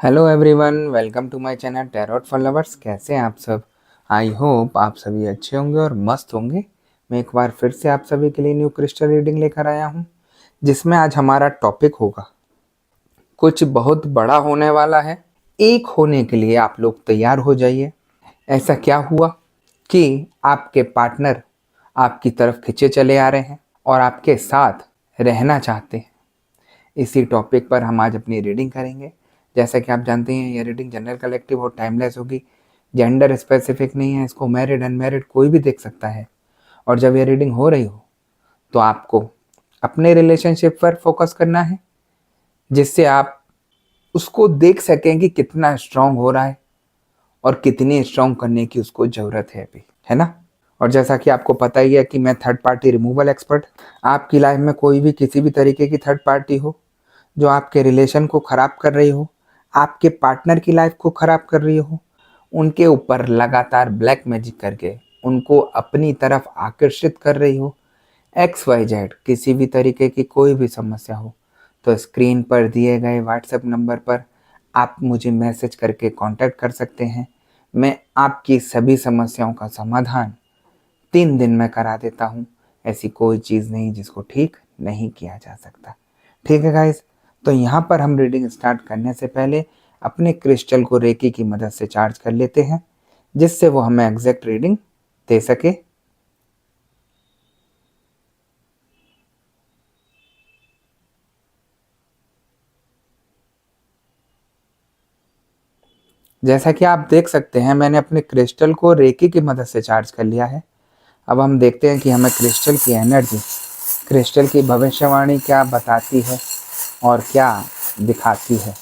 Hello everyone, welcome to my channel tarot for lovers. कैसे हैं आप सब? आई होप आप सभी अच्छे होंगे और मस्त होंगे। मैं एक बार फिर से आप सभी के लिए न्यू क्रिस्टल रीडिंग लेकर आया हूं, जिसमें आज हमारा टॉपिक होगा कुछ बहुत बड़ा होने वाला है। एक होने के लिए आप लोग तैयार हो जाइए। ऐसा क्या हुआ कि आपके पार्टनर आपकी तरफ खिंचे चले आ रहे हैं और आपके साथ रहना चाहते हैं? इसी टॉपिक पर हम आज अपनी रीडिंग करेंगे। जैसा कि आप जानते हैं, ये रीडिंग जनरल कलेक्टिव और टाइमलेस होगी। जेंडर स्पेसिफिक नहीं है, इसको मैरिड अनमैरिड कोई भी देख सकता है। और जब ये रीडिंग हो रही हो तो आपको अपने रिलेशनशिप पर फोकस करना है, जिससे आप उसको देख सकें कि कितना स्ट्रांग हो रहा है और कितनी स्ट्रांग करने की उसको ज़रूरत है अभी, है ना। और जैसा कि आपको पता ही है कि मैं थर्ड पार्टी रिमूवल एक्सपर्ट। आपकी लाइफ में कोई भी किसी भी तरीके की थर्ड पार्टी हो जो आपके रिलेशन को ख़राब कर रही हो, आपके पार्टनर की लाइफ को ख़राब कर रही हो, उनके ऊपर लगातार ब्लैक मैजिक करके उनको अपनी तरफ आकर्षित कर रही हो, एक्स वाई जेड किसी भी तरीके की कोई भी समस्या हो, तो स्क्रीन पर दिए गए व्हाट्सएप नंबर पर आप मुझे मैसेज करके कांटेक्ट कर सकते हैं। मैं आपकी सभी समस्याओं का समाधान 3 दिन में करा देता हूँ। ऐसी कोई चीज़ नहीं जिसको ठीक नहीं किया जा सकता। ठीक है गाइस, तो यहाँ पर हम रीडिंग स्टार्ट करने से पहले अपने क्रिस्टल को रेकी की मदद से चार्ज कर लेते हैं, जिससे वो हमें एग्जैक्ट रीडिंग दे सके। जैसा कि आप देख सकते हैं, मैंने अपने क्रिस्टल को रेकी की मदद से चार्ज कर लिया है। अब हम देखते हैं कि हमें क्रिस्टल की एनर्जी, क्रिस्टल की भविष्यवाणी क्या बताती है और क्या दिखाती है।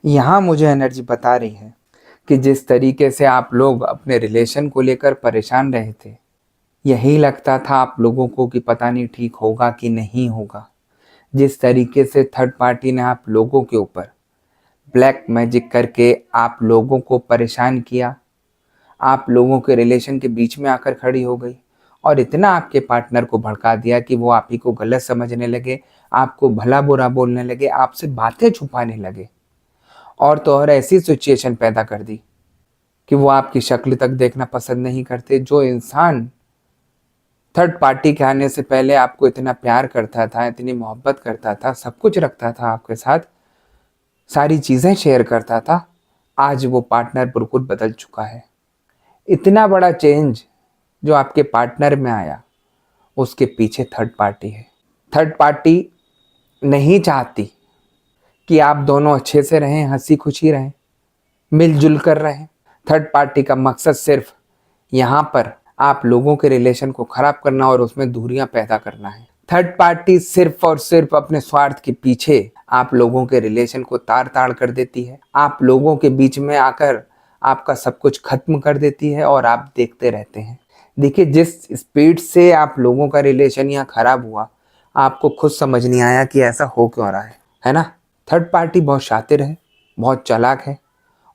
यहाँ मुझे एनर्जी बता रही है कि जिस तरीके से आप लोग अपने रिलेशन को लेकर परेशान रहे थे, यही लगता था आप लोगों को कि पता नहीं ठीक होगा कि नहीं होगा। जिस तरीके से थर्ड पार्टी ने आप लोगों के ऊपर ब्लैक मैजिक करके आप लोगों को परेशान किया, आप लोगों के रिलेशन के बीच में आकर खड़ी हो गई और इतना आपके पार्टनर को भड़का दिया कि वो आप ही को गलत समझने लगे, आपको भला बुरा बोलने लगे, आपसे बातें छुपाने लगे। और तो और ऐसी सिचुएशन पैदा कर दी कि वो आपकी शक्ल तक देखना पसंद नहीं करते। जो इंसान थर्ड पार्टी के आने से पहले आपको इतना प्यार करता था, इतनी मोहब्बत करता था, सब कुछ रखता था आपके साथ, सारी चीज़ें शेयर करता था, आज वो पार्टनर बिल्कुल बदल चुका है। इतना बड़ा चेंज जो आपके पार्टनर में आया, उसके पीछे थर्ड पार्टी है। थर्ड पार्टी नहीं चाहती कि आप दोनों अच्छे से रहें, हंसी खुशी रहें, मिलजुल कर रहें। थर्ड पार्टी का मकसद सिर्फ यहाँ पर आप लोगों के रिलेशन को खराब करना और उसमें दूरियां पैदा करना है। थर्ड पार्टी सिर्फ और सिर्फ अपने स्वार्थ के पीछे आप लोगों के रिलेशन को तार ताड़ कर देती है, आप लोगों के बीच में आकर आपका सब कुछ खत्म कर देती है और आप देखते रहते हैं। देखिए, जिस स्पीड से आप लोगों का रिलेशन यहाँ खराब हुआ, आपको खुद समझ नहीं आया कि ऐसा हो क्यों रहा है ना। थर्ड पार्टी बहुत शातिर है, बहुत चालाक है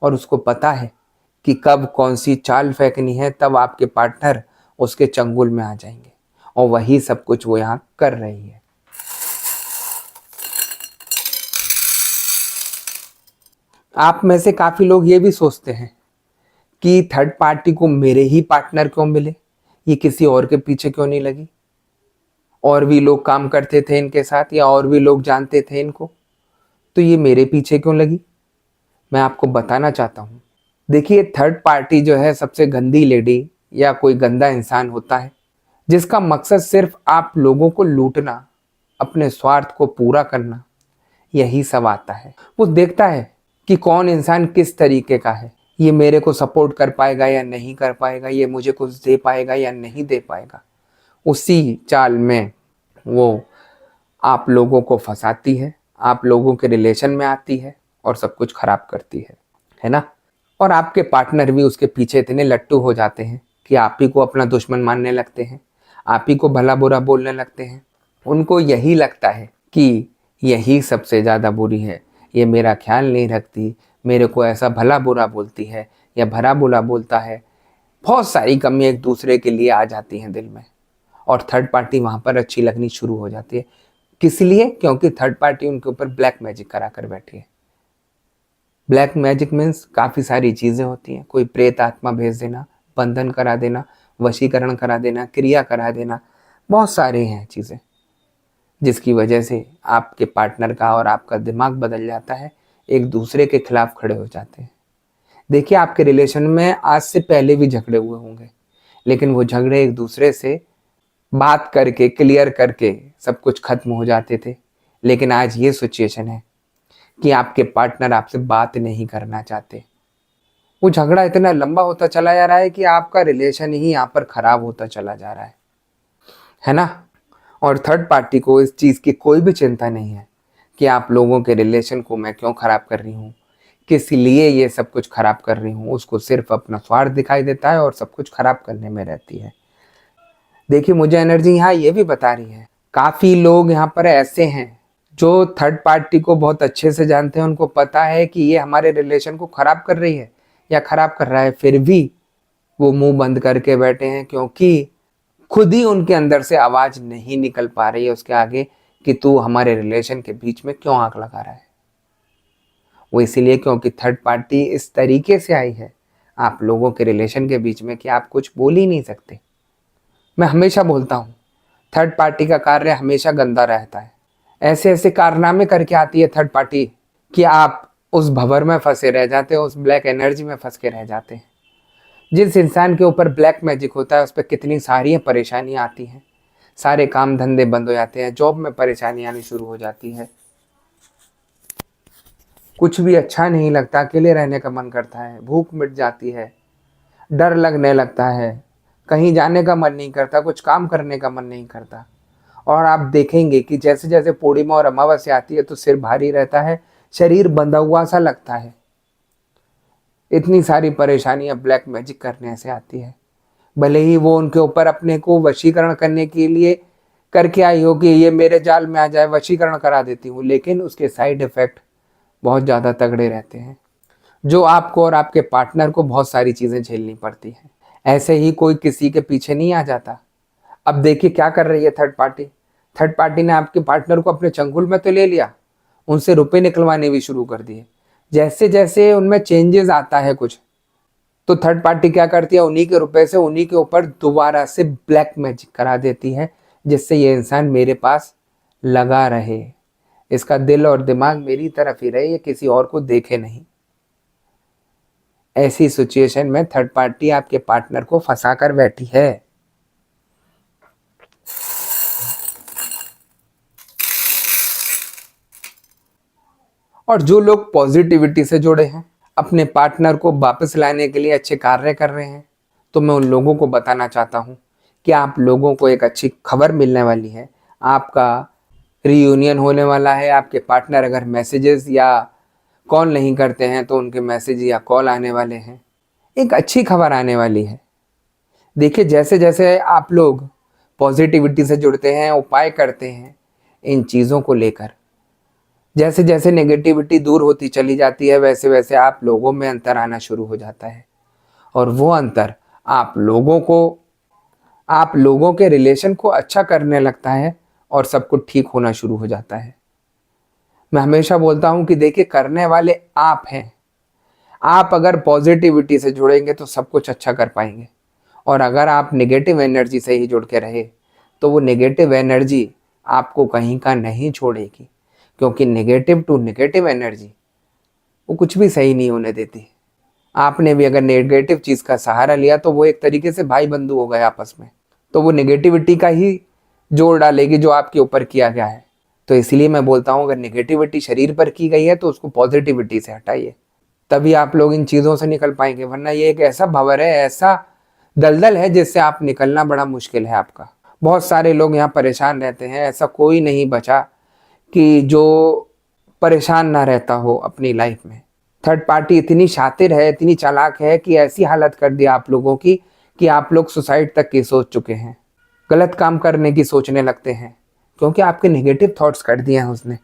और उसको पता है कि कब कौन सी चाल फेंकनी है, तब आपके पार्टनर उसके चंगुल में आ जाएंगे और वही सब कुछ वो यहाँ कर रही है। आप में से काफ़ी लोग ये भी सोचते हैं कि थर्ड पार्टी को मेरे ही पार्टनर क्यों मिले, ये किसी और के पीछे क्यों नहीं लगी, और भी लोग काम करते थे इनके साथ या और भी लोग जानते थे इनको, तो ये मेरे पीछे क्यों लगी। मैं आपको बताना चाहता हूँ, देखिए, थर्ड पार्टी जो है सबसे गंदी लेडी या कोई गंदा इंसान होता है जिसका मकसद सिर्फ आप लोगों को लूटना, अपने स्वार्थ को पूरा करना, यही सब आता है। वो देखता है कि कौन इंसान किस तरीके का है, ये मेरे को सपोर्ट कर पाएगा या नहीं कर पाएगा, ये मुझे कुछ दे पाएगा या नहीं दे पाएगा। उसी चाल में वो आप लोगों को फंसाती है, आप लोगों के रिलेशन में आती है और सब कुछ खराब करती है ना। और आपके पार्टनर भी उसके पीछे इतने लट्टू हो जाते हैं कि आप ही को अपना दुश्मन मानने लगते हैं, आप ही को भला बुरा बोलने लगते हैं। उनको यही लगता है कि यही सबसे ज़्यादा बुरी है, ये मेरा ख्याल नहीं रखती, मेरे को ऐसा भला बुरा बोलती है या भला बुरा बोलता है। बहुत सारी कमी एक दूसरे के लिए आ जाती हैं दिल में और थर्ड पार्टी वहाँ पर अच्छी लगनी शुरू हो जाती है। किस लिए? क्योंकि थर्ड पार्टी उनके ऊपर ब्लैक मैजिक करा कर बैठी है। ब्लैक मैजिक मीन्स काफ़ी सारी चीज़ें होती हैं। कोई प्रेत आत्मा भेज देना, बंधन करा देना, वशीकरण करा देना, क्रिया करा देना, बहुत सारे हैं चीज़ें जिसकी वजह से आपके पार्टनर का और आपका दिमाग बदल जाता है, एक दूसरे के खिलाफ खड़े हो जाते हैं। देखिए, आपके रिलेशन में आज से पहले भी झगड़े हुए होंगे, लेकिन वो झगड़े एक दूसरे से बात करके, क्लियर करके सब कुछ खत्म हो जाते थे। लेकिन आज ये सिचुएशन है कि आपके पार्टनर आपसे बात नहीं करना चाहते। वो झगड़ा इतना लंबा होता चला जा रहा है कि आपका रिलेशन ही यहाँ पर खराब होता चला जा रहा है ना? और थर्ड पार्टी को इस चीज़ की कोई भी चिंता नहीं है कि आप लोगों के रिलेशन को मैं क्यों खराब कर रही हूँ, किस लिए ये सब कुछ खराब कर रही हूँ। उसको सिर्फ अपना स्वार्थ दिखाई देता है और सब कुछ खराब करने में रहती है। देखिए, मुझे एनर्जी यहाँ ये भी बता रही है, काफ़ी लोग यहाँ पर ऐसे हैं जो थर्ड पार्टी को बहुत अच्छे से जानते हैं। उनको पता है कि ये हमारे रिलेशन को खराब कर रही है या खराब कर रहा है, फिर भी वो मुंह बंद करके बैठे हैं, क्योंकि खुद ही उनके अंदर से आवाज़ नहीं निकल पा रही है उसके आगे कि तू हमारे रिलेशन के बीच में क्यों आग लगा रहा है। वो इसीलिए क्योंकि थर्ड पार्टी इस तरीके से आई है आप लोगों के रिलेशन के बीच में कि आप कुछ बोल ही नहीं सकते। मैं हमेशा बोलता हूँ, थर्ड पार्टी का कार्य हमेशा गंदा रहता है। ऐसे ऐसे कारनामे करके आती है थर्ड पार्टी कि आप उस भंवर में फंसे रह जाते हो, उस ब्लैक एनर्जी में फंस के रह जाते हैं। जिस इंसान के ऊपर ब्लैक मैजिक होता है उस पर कितनी सारी परेशानियाँ आती हैं, सारे काम धंधे बंद हो जाते हैं, जॉब में परेशानी आनी शुरू हो जाती है, कुछ भी अच्छा नहीं लगता, अकेले रहने का मन करता है, भूख मिट जाती है, डर लगने लगता है, कहीं जाने का मन नहीं करता, कुछ काम करने का मन नहीं करता। और आप देखेंगे कि जैसे जैसे पूर्णिमा और अमावस्या आती है तो सिर भारी रहता है, शरीर बंधा हुआ सा लगता है। इतनी सारी परेशानियां ब्लैक मैजिक करने से आती है। भले ही वो उनके ऊपर अपने को वशीकरण करने के लिए करके आई हो कि ये मेरे जाल में आ जाए, वशीकरण करा देती हूँ, लेकिन उसके साइड इफ़ेक्ट बहुत ज़्यादा तगड़े रहते हैं, जो आपको और आपके पार्टनर को बहुत सारी चीज़ें झेलनी पड़ती हैं। ऐसे ही कोई किसी के पीछे नहीं आ जाता। अब देखिए क्या कर रही है थर्ड पार्टी। थर्ड पार्टी ने आपके पार्टनर को अपने चंगुल में तो ले लिया, उनसे रुपए निकलवाने भी शुरू कर दिए। जैसे जैसे उनमें चेंजेस आता है कुछ, तो थर्ड पार्टी क्या करती है, उन्हीं के रुपए से उन्हीं के ऊपर दोबारा से ब्लैक मैजिक करा देती है, जिससे ये इंसान मेरे पास लगा रहे, इसका दिल और दिमाग मेरी तरफ ही रहे, ये किसी और को देखे नहीं। ऐसी सिचुएशन में थर्ड पार्टी आपके पार्टनर को फंसा कर बैठी है। और जो लोग पॉजिटिविटी से जुड़े हैं, अपने पार्टनर को वापस लाने के लिए अच्छे कार्य कर रहे हैं, तो मैं उन लोगों को बताना चाहता हूँ कि आप लोगों को एक अच्छी खबर मिलने वाली है। आपका रीयूनियन होने वाला है। आपके पार्टनर अगर मैसेजेस या कॉल नहीं करते हैं तो उनके मैसेज या कॉल आने वाले हैं। एक अच्छी खबर आने वाली है। देखिए, जैसे जैसे आप लोग पॉजिटिविटी से जुड़ते हैं, उपाय करते हैं इन चीज़ों को लेकर, जैसे जैसे नेगेटिविटी दूर होती चली जाती है, वैसे वैसे आप लोगों में अंतर आना शुरू हो जाता है। और वो अंतर आप लोगों के रिलेशन को अच्छा करने लगता है और सब कुछ ठीक होना शुरू हो जाता है। मैं हमेशा बोलता हूँ कि देखिए, करने वाले आप हैं। आप अगर पॉजिटिविटी से जुड़ेंगे तो सब कुछ अच्छा कर पाएंगे, और अगर आप नेगेटिव एनर्जी से ही जुड़ के रहे तो वो नेगेटिव एनर्जी आपको कहीं का नहीं छोड़ेगी, क्योंकि नेगेटिव टू नेगेटिव एनर्जी वो कुछ भी सही नहीं होने देती। आपने भी अगर नेगेटिव चीज़ का सहारा लिया तो वो एक तरीके से भाई बंधु हो गए आपस में, तो वो नेगेटिविटी का ही जोर डालेगी जो आपके ऊपर किया गया है। तो इसलिए मैं बोलता हूँ, अगर नेगेटिविटी शरीर पर की गई है तो उसको पॉजिटिविटी से हटाइए, तभी आप लोग इन चीज़ों से निकल पाएंगे। वरना ये एक ऐसा भंवर है, ऐसा दलदल है जिससे आप निकलना बड़ा मुश्किल है आपका। बहुत सारे लोग यहाँ परेशान रहते हैं, ऐसा कोई नहीं बचा कि जो परेशान ना रहता हो अपनी लाइफ में। थर्ड पार्टी इतनी शातिर है, इतनी चालाक है कि ऐसी हालत कर दी आप लोगों की कि आप लोग सुसाइड तक की सोच चुके हैं, गलत काम करने की सोचने लगते हैं, क्योंकि आपके नेगेटिव थॉट्स कर दिए हैं उसने।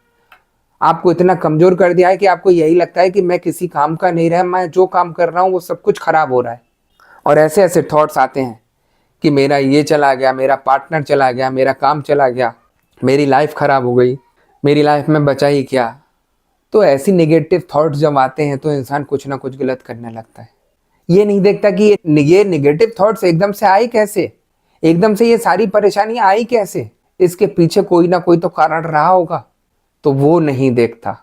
आपको इतना कमज़ोर कर दिया है कि आपको यही लगता है कि मैं किसी काम का नहीं रहा, मैं जो काम कर रहा हूँ वो सब कुछ खराब हो रहा है। और ऐसे ऐसे थॉट्स आते हैं कि मेरा ये चला गया, मेरा पार्टनर चला गया, मेरा काम चला गया, मेरी लाइफ खराब हो गई, मेरी लाइफ में बचा ही क्या। तो ऐसी नेगेटिव थॉट्स जब आते हैं तो इंसान कुछ ना कुछ गलत करने लगता है। ये नहीं देखता कि ये नेगेटिव थॉट्स एकदम से आई कैसे, एकदम से ये सारी परेशानियां आई कैसे, इसके पीछे कोई ना कोई तो कारण रहा होगा। तो वो नहीं देखता,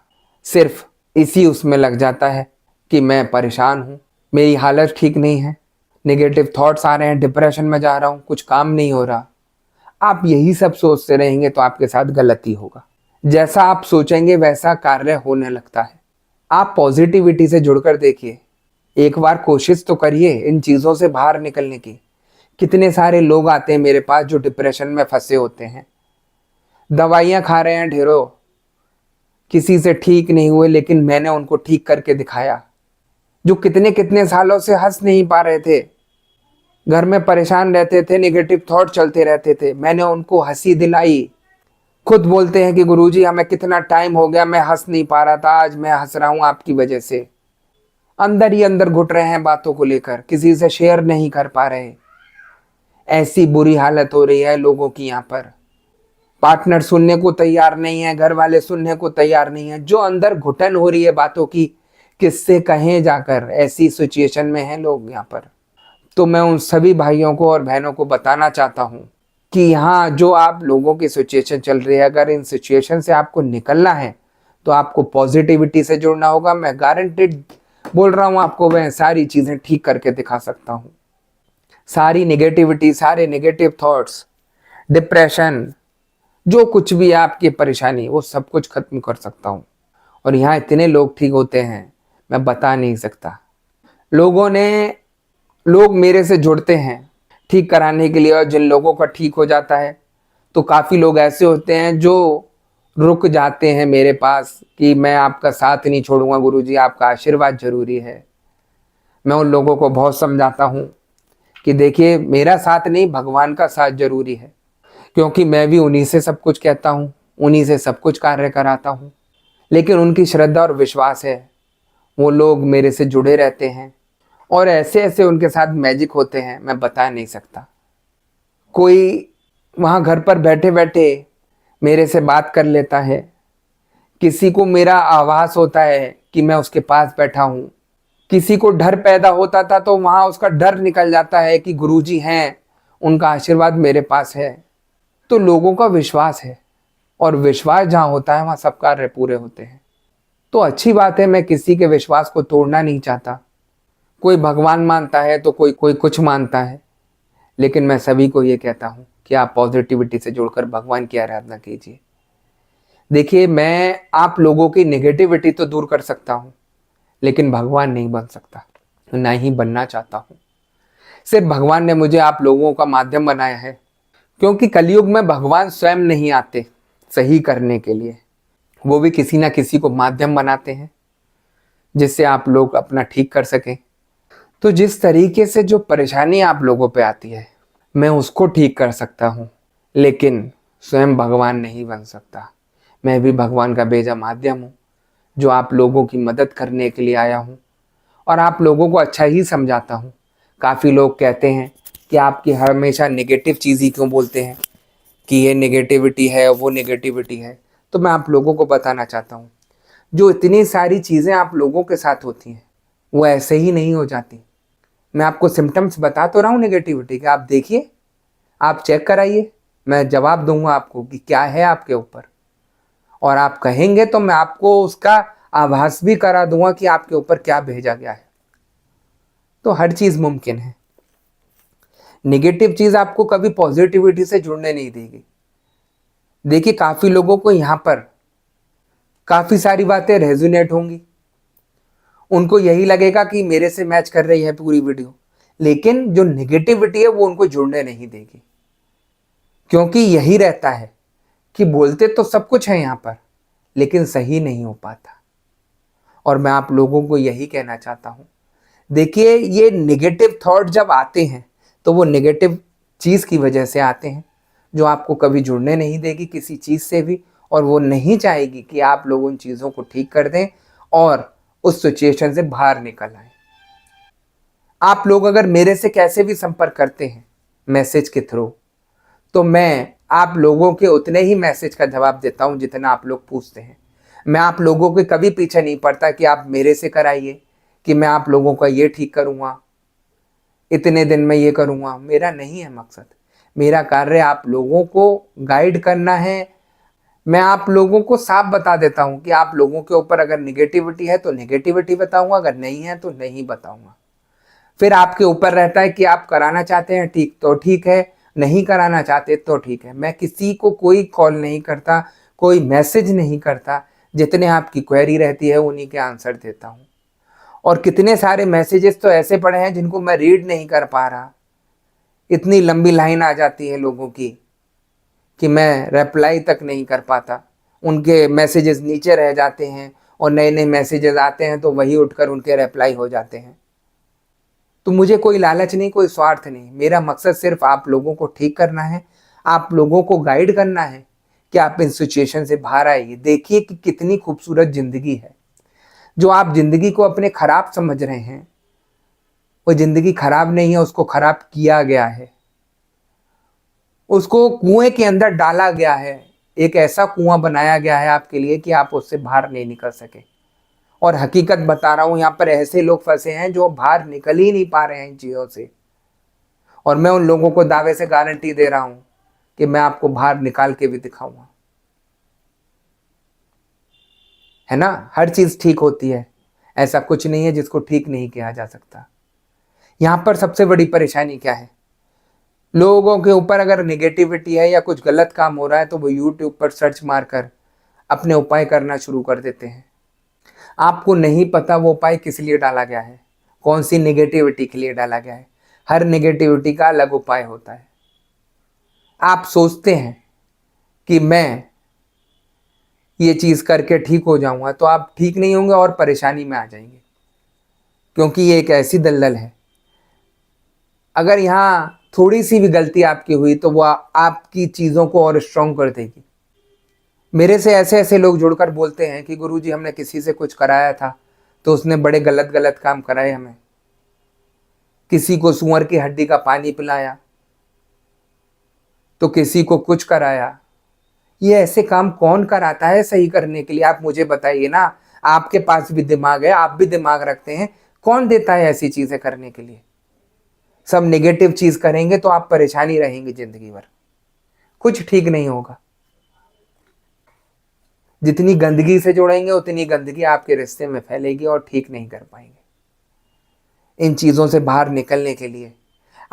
सिर्फ इसी उसमें लग जाता है कि मैं परेशान हूँ, मेरी हालत ठीक नहीं है, नेगेटिव थॉट्स आ रहे हैं, डिप्रेशन में जा रहा हूँ, कुछ काम नहीं हो रहा। आप यही सब सोचते रहेंगे तो आपके साथ गलती होगा। जैसा आप सोचेंगे वैसा कार्य होने लगता है। आप पॉजिटिविटी से जुड़कर देखिए, एक बार कोशिश तो करिए इन चीज़ों से बाहर निकलने की। कितने सारे लोग आते हैं मेरे पास जो डिप्रेशन में फंसे होते हैं, दवाइयाँ खा रहे हैं ढेरों, किसी से ठीक नहीं हुए, लेकिन मैंने उनको ठीक करके दिखाया। जो कितने कितने सालों से हंस नहीं पा रहे थे, घर में परेशान रहते थे, नेगेटिव थॉट चलते रहते थे, मैंने उनको हंसी दिलाई। खुद बोलते हैं कि गुरुजी हमें कितना टाइम हो गया, मैं हंस नहीं पा रहा था, आज मैं हंस रहा हूँ आपकी वजह से। अंदर ही अंदर घुट रहे हैं बातों को लेकर, किसी से शेयर नहीं कर पा रहे। ऐसी बुरी हालत हो रही है लोगों की यहाँ पर। पार्टनर सुनने को तैयार नहीं है, घर वाले सुनने को तैयार नहीं है। जो अंदर घुटन हो रही है बातों की, किससे कहें जाकर, ऐसी सिचुएशन में हैं लोग यहाँ पर। तो मैं उन सभी भाइयों को और बहनों को बताना चाहता हूँ कि यहाँ जो आप लोगों की सिचुएशन चल रही है, अगर इन सिचुएशन से आपको निकलना है तो आपको पॉजिटिविटी से जुड़ना होगा। मैं गारंटेड बोल रहा हूँ आपको, मैं सारी चीज़ें ठीक करके दिखा सकता हूँ। सारी नेगेटिविटी, सारे नेगेटिव थॉट्स, डिप्रेशन, जो कुछ भी है आपकी परेशानी, वो सब कुछ खत्म कर सकता हूँ। और यहाँ इतने लोग ठीक होते हैं मैं बता नहीं सकता। लोग मेरे से जुड़ते हैं ठीक कराने के लिए, और जिन लोगों का ठीक हो जाता है तो काफ़ी लोग ऐसे होते हैं जो रुक जाते हैं मेरे पास कि मैं आपका साथ नहीं छोड़ूंगा गुरुजी, आपका आशीर्वाद जरूरी है। मैं उन लोगों को बहुत समझाता हूँ कि देखिए, मेरा साथ नहीं, भगवान का साथ जरूरी है, क्योंकि मैं भी उन्हीं से सब कुछ कहता हूँ, उन्हीं से सब कुछ कार्य कराता हूँ। लेकिन उनकी श्रद्धा और विश्वास है, वो लोग मेरे से जुड़े रहते हैं, और ऐसे ऐसे उनके साथ मैजिक होते हैं मैं बता नहीं सकता। कोई वहाँ घर पर बैठे बैठे मेरे से बात कर लेता है, किसी को मेरा आभास होता है कि मैं उसके पास बैठा हूँ, किसी को डर पैदा होता था तो वहाँ उसका डर निकल जाता है कि गुरुजी हैं, उनका आशीर्वाद मेरे पास है। तो लोगों का विश्वास है, और विश्वास जहाँ होता है वहाँ सब कार्य पूरे होते हैं। तो अच्छी बात है, मैं किसी के विश्वास को तोड़ना नहीं चाहता। कोई भगवान मानता है तो कोई कोई कुछ मानता है, लेकिन मैं सभी को ये कहता हूँ कि आप पॉजिटिविटी से जुड़कर भगवान की आराधना कीजिए। देखिए, मैं आप लोगों की नेगेटिविटी तो दूर कर सकता हूँ, लेकिन भगवान नहीं बन सकता, ना ही बनना चाहता हूँ। सिर्फ भगवान ने मुझे आप लोगों का माध्यम बनाया है, क्योंकि कलयुग में भगवान स्वयं नहीं आते सही करने के लिए, वो भी किसी ना किसी को माध्यम बनाते हैं जिससे आप लोग अपना ठीक कर सकें। तो जिस तरीके से जो परेशानी आप लोगों पे आती है, मैं उसको ठीक कर सकता हूँ, लेकिन स्वयं भगवान नहीं बन सकता। मैं भी भगवान का भेजा माध्यम हूँ, जो आप लोगों की मदद करने के लिए आया हूँ, और आप लोगों को अच्छा ही समझाता हूँ। काफ़ी लोग कहते हैं कि आपकी हमेशा नेगेटिव चीज़ ही क्यों बोलते हैं, कि ये नेगेटिविटी है, वो नेगेटिविटी है। तो मैं आप लोगों को बताना चाहता हूँ, जो इतनी सारी चीज़ें आप लोगों के साथ होती हैं वो ऐसे ही नहीं हो जाती। मैं आपको सिम्टम्स बता तो रहा हूँ नेगेटिविटी के, आप देखिए, आप चेक कराइए, मैं जवाब दूंगा आपको कि क्या है आपके ऊपर, और आप कहेंगे तो मैं आपको उसका आभास भी करा दूंगा कि आपके ऊपर क्या भेजा गया है। तो हर चीज़ मुमकिन है। नेगेटिव चीज़ आपको कभी पॉजिटिविटी से जुड़ने नहीं देगी। देखिए, काफ़ी लोगों को यहाँ पर काफ़ी सारी बातें रेजोनेट होंगी, उनको यही लगेगा कि मेरे से मैच कर रही है पूरी वीडियो, लेकिन जो नेगेटिविटी है वो उनको जुड़ने नहीं देगी, क्योंकि यही रहता है कि बोलते तो सब कुछ है यहाँ पर, लेकिन सही नहीं हो पाता। और मैं आप लोगों को यही कहना चाहता हूँ, देखिए, ये नेगेटिव थॉट जब आते हैं तो वो नेगेटिव चीज़ की वजह से आते हैं, जो आपको कभी जुड़ने नहीं देगी किसी चीज़ से भी, और वो नहीं चाहेगी कि आप लोग उन चीज़ों को ठीक कर दें और उस सिचुएशन से बाहर निकल आए। आप लोग अगर मेरे से कैसे भी संपर्क करते हैं, मैसेज के थ्रू, तो मैं आप लोगों के उतने ही मैसेज का जवाब देता हूँ जितना आप लोग पूछते हैं। मैं आप लोगों के कभी पीछे नहीं पड़ता कि आप मेरे से कराइए, कि मैं आप लोगों का ये ठीक करूँगा, इतने दिन में ये करूँगा। मेरा नहीं है मकसद। मेरा कार्य आप लोगों को गाइड करना है। मैं आप लोगों को साफ बता देता हूँ कि आप लोगों के ऊपर अगर निगेटिविटी है तो निगेटिविटी बताऊँगा, अगर नहीं है तो नहीं बताऊँगा। फिर आपके ऊपर रहता है कि आप कराना चाहते हैं ठीक तो ठीक है, नहीं कराना चाहते तो ठीक है। मैं किसी को कोई कॉल नहीं करता, कोई मैसेज नहीं करता। जितने आपकी क्वेरी रहती है उन्हीं के आंसर देता हूँ। और कितने सारे मैसेजेस तो ऐसे पड़े हैं जिनको मैं रीड नहीं कर पा रहा। इतनी लंबी लाइन आ जाती है लोगों की कि मैं रिप्लाई तक नहीं कर पाता। उनके मैसेजेस नीचे रह जाते हैं और नए नए मैसेजेस आते हैं तो वही उठकर उनके रिप्लाई हो जाते हैं। तो मुझे कोई लालच नहीं, कोई स्वार्थ नहीं। मेरा मकसद सिर्फ आप लोगों को ठीक करना है, आप लोगों को गाइड करना है कि आप इन सिचुएशन से बाहर आइए। देखिए कि कितनी खूबसूरत ज़िंदगी है। जो आप ज़िंदगी को अपने ख़राब समझ रहे हैं, वो ज़िंदगी ख़राब नहीं है, उसको ख़राब किया गया है। उसको कुएं के अंदर डाला गया है। एक ऐसा कुआं बनाया गया है आपके लिए कि आप उससे बाहर नहीं निकल सके। और हकीकत बता रहा हूँ, यहाँ पर ऐसे लोग फंसे हैं जो बाहर निकल ही नहीं पा रहे हैं इन चीज़ों से। और मैं उन लोगों को दावे से गारंटी दे रहा हूँ कि मैं आपको बाहर निकाल के भी दिखाऊंगा। है ना, हर चीज़ ठीक होती है, ऐसा कुछ नहीं है जिसको ठीक नहीं किया जा सकता। यहाँ पर सबसे बड़ी परेशानी क्या है, लोगों के ऊपर अगर नेगेटिविटी है या कुछ गलत काम हो रहा है तो वो यूट्यूब पर सर्च मारकर अपने उपाय करना शुरू कर देते हैं। आपको नहीं पता वो उपाय किस लिए डाला गया है, कौन सी नेगेटिविटी के लिए डाला गया है। हर नेगेटिविटी का अलग उपाय होता है। आप सोचते हैं कि मैं ये चीज़ करके ठीक हो जाऊंगा, तो आप ठीक नहीं होंगे और परेशानी में आ जाएंगे, क्योंकि ये एक ऐसी दलदल है। अगर यहाँ थोड़ी सी भी गलती आपकी हुई तो वो आपकी चीज़ों को और स्ट्रॉन्ग कर देगी। मेरे से ऐसे ऐसे लोग जुड़कर बोलते हैं कि गुरुजी हमने किसी से कुछ कराया था तो उसने बड़े गलत गलत काम कराए हमें। किसी को सूअर की हड्डी का पानी पिलाया, तो किसी को कुछ कराया। ये ऐसे काम कौन कराता है सही करने के लिए, आप मुझे बताइए ना। आपके पास भी दिमाग है, आप भी दिमाग रखते हैं, कौन देता है ऐसी चीज़ें करने के लिए। सब नेगेटिव चीज़ करेंगे तो आप परेशानी रहेंगी ज़िंदगी भर, कुछ ठीक नहीं होगा। जितनी गंदगी से जुड़ेंगे उतनी गंदगी आपके रिश्ते में फैलेगी और ठीक नहीं कर पाएंगे। इन चीज़ों से बाहर निकलने के लिए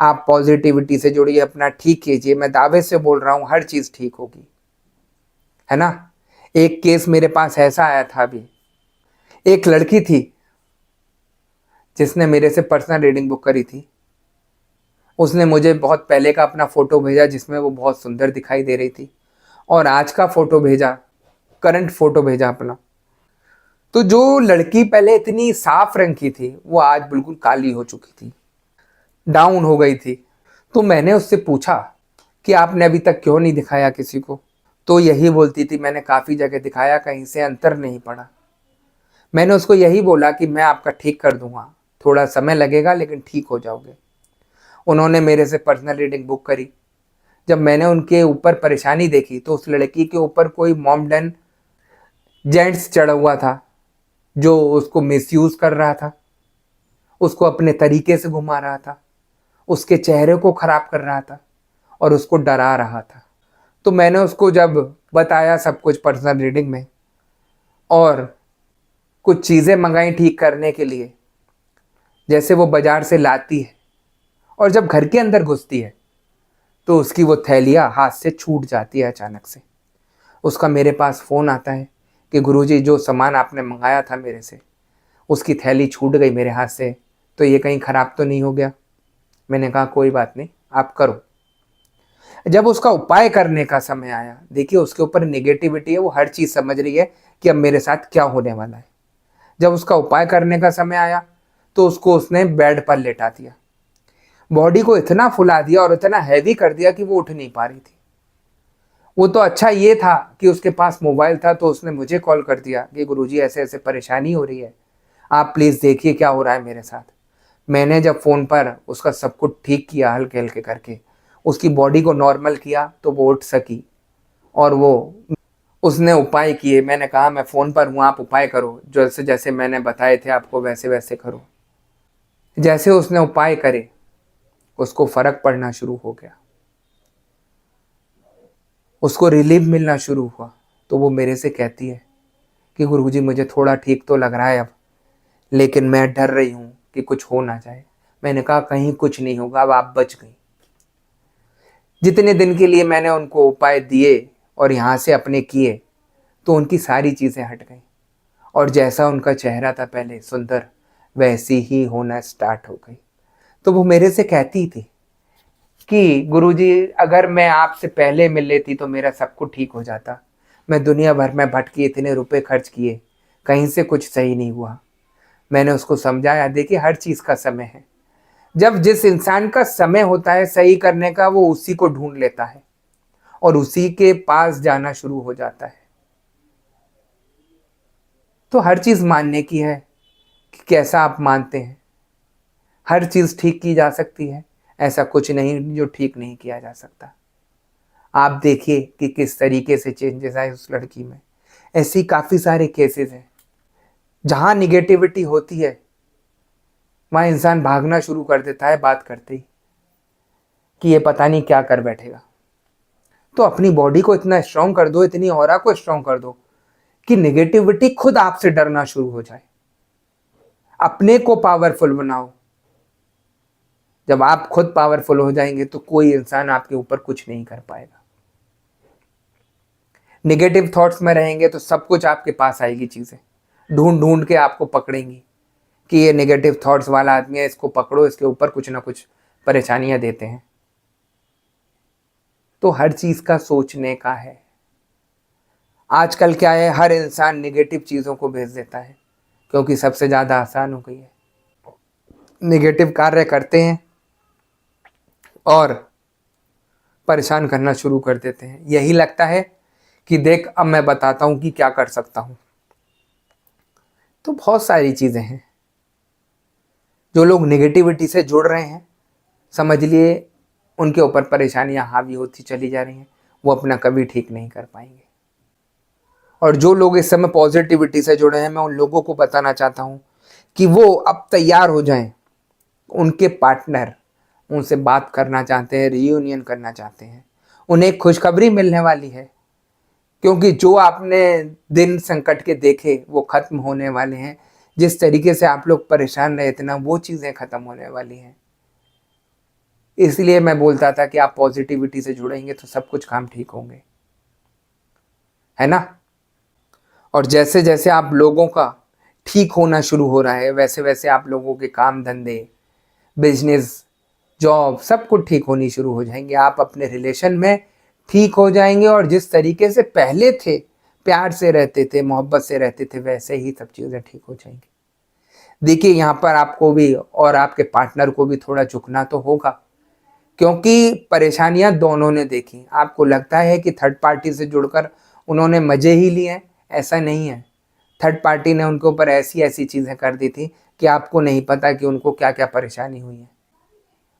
आप पॉजिटिविटी से जुड़िए, अपना ठीक कीजिए। मैं दावे से बोल रहा हूँ हर चीज़ ठीक होगी। है ना, एक केस मेरे पास ऐसा आया था अभी। एक लड़की थी जिसने मेरे से पर्सनल रीडिंग बुक करी थी। उसने मुझे बहुत पहले का अपना फ़ोटो भेजा जिसमें वो बहुत सुंदर दिखाई दे रही थी, और आज का फ़ोटो भेजा, करंट फ़ोटो भेजा अपना। तो जो लड़की पहले इतनी साफ रंग की थी वो आज बिल्कुल काली हो चुकी थी, डाउन हो गई थी। तो मैंने उससे पूछा कि आपने अभी तक क्यों नहीं दिखाया किसी को। तो यही बोलती थी मैंने काफ़ी जगह दिखाया, कहीं से अंतर नहीं पड़ा। मैंने उसको यही बोला कि मैं आपका ठीक कर दूंगा, थोड़ा समय लगेगा लेकिन ठीक हो जाओगे। उन्होंने मेरे से पर्सनल रीडिंग बुक करी। जब मैंने उनके ऊपर परेशानी देखी तो उस लड़की के ऊपर कोई मॉमडन जेंट्स चढ़ा हुआ था जो उसको मिसयूज़ कर रहा था, उसको अपने तरीके से घुमा रहा था, उसके चेहरे को ख़राब कर रहा था और उसको डरा रहा था। तो मैंने उसको जब बताया सब कुछ पर्सनल रीडिंग में और कुछ चीज़ें मंगाई ठीक करने के लिए, जैसे वो बाज़ार से लाती है और जब घर के अंदर घुसती है तो उसकी वो थैलियाँ हाथ से छूट जाती है अचानक से। उसका मेरे पास फ़ोन आता है कि गुरुजी जो सामान आपने मंगाया था मेरे से, उसकी थैली छूट गई मेरे हाथ से, तो ये कहीं ख़राब तो नहीं हो गया। मैंने कहा कोई बात नहीं, आप करो। जब उसका उपाय करने का समय आया, देखिए उसके ऊपर नेगेटिविटी है, वो हर चीज़ समझ रही है कि अब मेरे साथ क्या होने वाला है। जब उसका उपाय करने का समय आया तो उसको उसने बेड पर लेटा दिया, बॉडी को इतना फुला दिया और इतना हैवी कर दिया कि वो उठ नहीं पा रही थी। वो तो अच्छा ये था कि उसके पास मोबाइल था, तो उसने मुझे कॉल कर दिया कि गुरुजी ऐसे ऐसे परेशानी हो रही है, आप प्लीज़ देखिए क्या हो रहा है मेरे साथ। मैंने जब फ़ोन पर उसका सब कुछ ठीक किया हल्के हल्के करके, उसकी बॉडी को नॉर्मल किया तो वो उठ सकी, और वो उसने उपाय किए। मैंने कहा मैं फ़ोन पर हूँ, आप उपाय करो, जैसे जैसे मैंने बताए थे आपको वैसे वैसे करो। जैसे उसने उपाय करे उसको फ़र्क पड़ना शुरू हो गया, उसको रिलीफ मिलना शुरू हुआ। तो वो मेरे से कहती है कि गुरुजी मुझे थोड़ा ठीक तो लग रहा है अब, लेकिन मैं डर रही हूँ कि कुछ हो ना जाए। मैंने कहा कहीं कुछ नहीं होगा, अब आप बच गई। जितने दिन के लिए मैंने उनको उपाय दिए और यहाँ से अपने किए, तो उनकी सारी चीज़ें हट गई, और जैसा उनका चेहरा था पहले सुंदर, वैसी ही होना स्टार्ट हो गई। तो वो मेरे से कहती थी कि गुरुजी अगर मैं आपसे पहले मिल लेती तो मेरा सब कुछ ठीक हो जाता। मैं दुनिया भर में भटकी, इतने रुपए खर्च किए, कहीं से कुछ सही नहीं हुआ। मैंने उसको समझाया, देखिए हर चीज़ का समय है। जब जिस इंसान का समय होता है सही करने का, वो उसी को ढूंढ लेता है और उसी के पास जाना शुरू हो जाता है। तो हर चीज़ मानने की है कि कैसा आप मानते हैं। हर चीज़ ठीक की जा सकती है, ऐसा कुछ नहीं जो ठीक नहीं किया जा सकता। आप देखिए कि किस तरीके से चेंजेस आए उस लड़की में। ऐसी काफ़ी सारे केसेस हैं जहाँ निगेटिविटी होती है, वहाँ इंसान भागना शुरू कर देता है बात करते ही कि ये पता नहीं क्या कर बैठेगा। तो अपनी बॉडी को इतना स्ट्रांग कर दो, इतनी ऑरा को स्ट्रांग कर दो कि निगेटिविटी खुद आपसे डरना शुरू हो जाए। अपने को पावरफुल बनाओ। जब आप खुद पावरफुल हो जाएंगे तो कोई इंसान आपके ऊपर कुछ नहीं कर पाएगा। नेगेटिव थॉट्स में रहेंगे तो सब कुछ आपके पास आएगी, चीज़ें ढूंढ ढूंढ के आपको पकड़ेंगी कि ये नेगेटिव थॉट्स वाला आदमी है, इसको पकड़ो, इसके ऊपर कुछ ना कुछ परेशानियां देते हैं। तो हर चीज़ का सोचने का है। आजकल क्या है, हर इंसान नेगेटिव चीज़ों को भेज देता है क्योंकि सबसे ज़्यादा आसान हो गई है। नेगेटिव कार्य करते हैं और परेशान करना शुरू कर देते हैं। यही लगता है कि देख अब मैं बताता हूँ कि क्या कर सकता हूँ। तो बहुत सारी चीज़ें हैं। जो लोग नेगेटिविटी से जुड़ रहे हैं, समझ लिए उनके ऊपर परेशानियां हावी होती चली जा रही हैं, वो अपना कभी ठीक नहीं कर पाएंगे। और जो लोग इस समय पॉजिटिविटी से जुड़े हैं, मैं उन लोगों को बताना चाहता हूँ कि वो अब तैयार हो जाएं। उनके पार्टनर उनसे बात करना चाहते हैं, रियूनियन करना चाहते हैं, उन्हें एक खुशखबरी मिलने वाली है, क्योंकि जो आपने दिन संकट के देखे वो खत्म होने वाले हैं। जिस तरीके से आप लोग परेशान रहे थे ना, वो चीज़ें खत्म होने वाली हैं। इसलिए मैं बोलता था कि आप पॉजिटिविटी से जुड़ेंगे तो सब कुछ काम ठीक होंगे, है ना। और जैसे जैसे आप लोगों का ठीक होना शुरू हो रहा है, वैसे वैसे आप लोगों के काम धंधे, बिजनेस, जॉब सब कुछ ठीक होनी शुरू हो जाएंगे। आप अपने रिलेशन में ठीक हो जाएंगे और जिस तरीके से पहले थे, प्यार से रहते थे, मोहब्बत से रहते थे, वैसे ही सब चीज़ें ठीक हो जाएंगी। देखिए यहाँ पर आपको भी और आपके पार्टनर को भी थोड़ा झुकना तो होगा, क्योंकि परेशानियां दोनों ने देखी। आपको लगता है कि थर्ड पार्टी से जुड़कर उन्होंने मज़े ही लिए हैं, ऐसा नहीं है। थर्ड पार्टी ने उनके ऊपर ऐसी ऐसी चीज़ें कर दी थी कि आपको नहीं पता कि उनको क्या क्या परेशानी हुई है।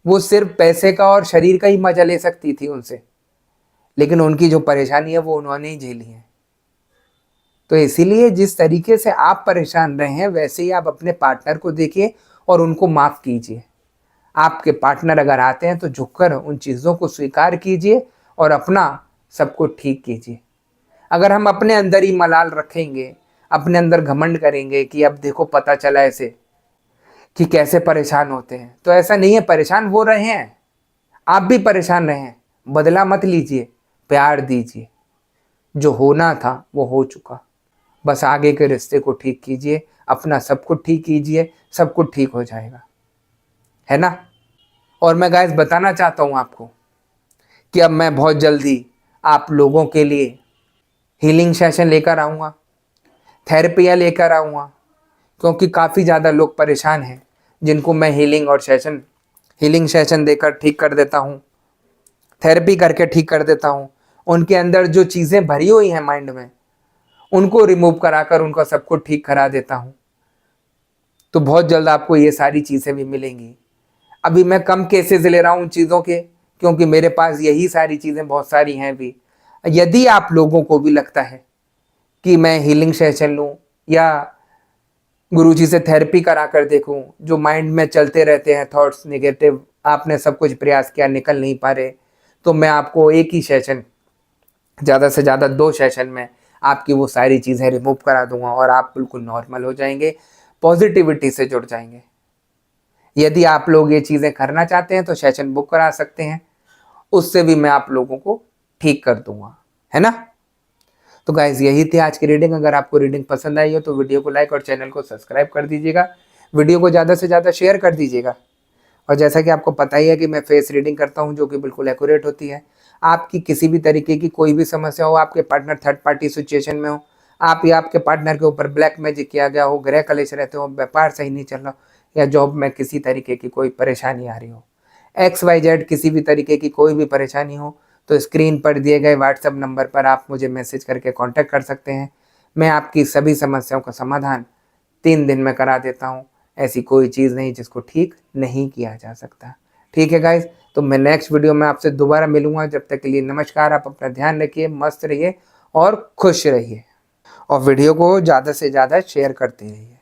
वो सिर्फ पैसे का और शरीर का ही मजा ले सकती थी उनसे, लेकिन उनकी जो परेशानी है वो उन्होंने ही झेली है। तो इसीलिए जिस तरीके से आप परेशान रहे हैं, वैसे ही आप अपने पार्टनर को देखिए और उनको माफ़ कीजिए। आपके पार्टनर अगर आते हैं तो झुककर उन चीज़ों को स्वीकार कीजिए और अपना सब कुछ ठीक कीजिए। अगर हम अपने अंदर ही मलाल रखेंगे, अपने अंदर घमंड करेंगे कि अब देखो पता चला ऐसे कि कैसे परेशान होते हैं, तो ऐसा नहीं है। परेशान वो रहे हैं, आप भी परेशान रहे हैं, बदला मत लीजिए, प्यार दीजिए। जो होना था वो हो चुका, बस आगे के रिश्ते को ठीक कीजिए, अपना सब कुछ ठीक कीजिए, सब कुछ ठीक हो जाएगा, है ना। और मैं गाइस बताना चाहता हूँ आपको कि अब मैं बहुत जल्दी आप लोगों के लिए हीलिंग सेशन लेकर आऊँगा, थेरेपियाँ लेकर आऊँगा, क्योंकि काफ़ी ज़्यादा लोग परेशान हैं जिनको मैं हीलिंग सेशन देकर ठीक कर देता हूँ, थेरेपी करके ठीक कर देता हूँ। उनके अंदर जो चीज़ें भरी हुई हैं माइंड में, उनको रिमूव कराकर उनका सब कुछ ठीक करा देता हूँ। तो बहुत जल्द आपको ये सारी चीज़ें भी मिलेंगी। अभी मैं कम केसेस ले रहा हूँ उन चीज़ों के, क्योंकि मेरे पास यही सारी चीज़ें बहुत सारी हैं भी। यदि आप लोगों को भी लगता है कि मैं हीलिंग सेशन लूँ या गुरुजी से थेरेपी करा कर देखूं, जो माइंड में चलते रहते हैं थॉट्स नेगेटिव, आपने सब कुछ प्रयास किया निकल नहीं पा रहे, तो मैं आपको एक ही सेशन, ज़्यादा से ज़्यादा 2 सेशन में आपकी वो सारी चीज़ें रिमूव करा दूंगा और आप बिल्कुल नॉर्मल हो जाएंगे, पॉजिटिविटी से जुड़ जाएंगे। यदि आप लोग ये चीज़ें करना चाहते हैं तो सेशन बुक करा सकते हैं, उससे भी मैं आप लोगों को ठीक कर दूंगा, है ना। तो गाइज यही थी आज की रीडिंग। अगर आपको रीडिंग पसंद आई हो तो वीडियो को लाइक और चैनल को सब्सक्राइब कर दीजिएगा, वीडियो को ज़्यादा से ज़्यादा शेयर कर दीजिएगा। और जैसा कि आपको पता ही है कि मैं फेस रीडिंग करता हूं जो कि बिल्कुल एक्यूरेट होती है। आपकी किसी भी तरीके की कोई भी समस्या हो, आपके पार्टनर थर्ड पार्टी सिचुएशन में हो, आप या आपके पार्टनर के ऊपर ब्लैक मैजिक किया गया हो, ग्रह कलेश रहते हो, व्यापार सही नहीं चल रहा हो, या जॉब में किसी तरीके की कोई परेशानी आ रही हो, XYZ किसी भी तरीके की कोई भी परेशानी हो, तो स्क्रीन पर दिए गए व्हाट्सएप नंबर पर आप मुझे मैसेज करके कांटेक्ट कर सकते हैं। मैं आपकी सभी समस्याओं का समाधान 3 दिन में करा देता हूँ। ऐसी कोई चीज़ नहीं जिसको ठीक नहीं किया जा सकता। ठीक है गाइज, तो मैं नेक्स्ट वीडियो में आपसे दोबारा मिलूंगा। जब तक के लिए नमस्कार। आप अपना ध्यान रखिए, मस्त रहिए और खुश रहिए, और वीडियो को ज़्यादा से ज़्यादा शेयर करते रहिए।